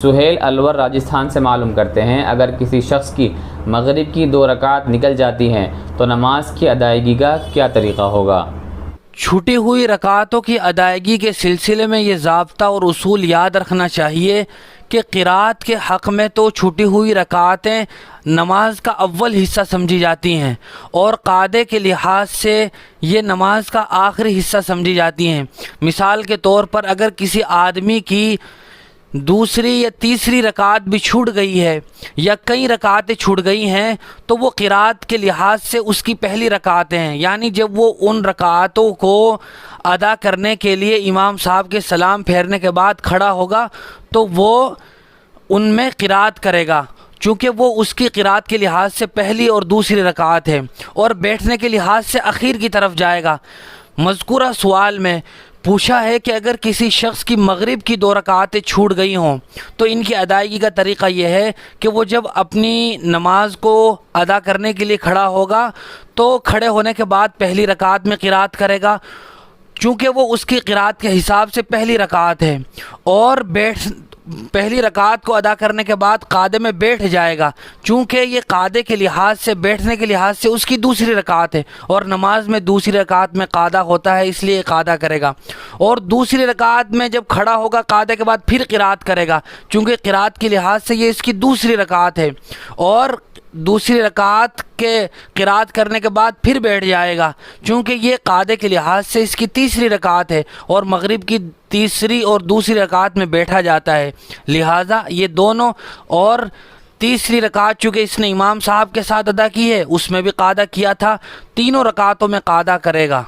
سہیل الور راجستھان سے معلوم کرتے ہیں، اگر کسی شخص کی مغرب کی 2 رکعت نکل جاتی ہیں تو نماز کی ادائیگی کا کیا طریقہ ہوگا؟ چھوٹی ہوئی رکعتوں کی ادائیگی کے سلسلے میں یہ ضابطہ اور اصول یاد رکھنا چاہیے کہ قرات کے حق میں تو چھوٹی ہوئی رکعتیں نماز کا اول حصہ سمجھی جاتی ہیں اور قاعدے کے لحاظ سے یہ نماز کا آخری حصہ سمجھی جاتی ہیں۔ مثال کے طور پر اگر کسی آدمی کی دوسری یا تیسری رکعت بھی چھوٹ گئی ہے یا کئی رکعتیں چھوٹ گئی ہیں تو وہ قرات کے لحاظ سے اس کی پہلی رکعتیں ہیں، یعنی جب وہ ان رکعتوں کو ادا کرنے کے لیے امام صاحب کے سلام پھیرنے کے بعد کھڑا ہوگا تو وہ ان میں قرات کرے گا، چونکہ وہ اس کی قرات کے لحاظ سے پہلی اور دوسری رکعت ہے، اور بیٹھنے کے لحاظ سے اخیر کی طرف جائے گا۔ مذکورہ سوال میں پوچھا ہے کہ اگر کسی شخص کی مغرب کی 2 رکعتیں چھوٹ گئی ہوں تو ان کی ادائیگی کا طریقہ یہ ہے کہ وہ جب اپنی نماز کو ادا کرنے کے لیے کھڑا ہوگا تو کھڑے ہونے کے بعد پہلی رکعت میں قرات کرے گا، چونکہ وہ اس کی قرات کے حساب سے پہلی رکعت ہے، اور پہلی رکعت کو ادا کرنے کے بعد قاعدے میں بیٹھ جائے گا، چونکہ یہ قاعدے کے لحاظ سے بیٹھنے کے لحاظ سے اس کی دوسری رکعت ہے اور نماز میں دوسری رکعت میں قاعدہ ہوتا ہے، اس لیے قاعدہ کرے گا، اور دوسری رکعت میں جب کھڑا ہوگا قاعدے کے بعد پھر قرات کرے گا، چونکہ قرات کے لحاظ سے یہ اس کی دوسری رکعت ہے، اور دوسری رکعت کے قرات کرنے کے بعد پھر بیٹھ جائے گا، چونکہ یہ قاعدے کے لحاظ سے اس کی تیسری رکعت ہے اور مغرب کی تیسری اور دوسری رکعت میں بیٹھا جاتا ہے، لہٰذا یہ دونوں اور تیسری رکعت چونکہ اس نے امام صاحب کے ساتھ ادا کی ہے اس میں بھی قاعدہ کیا تھا، تینوں رکعتوں میں قاعدہ کرے گا۔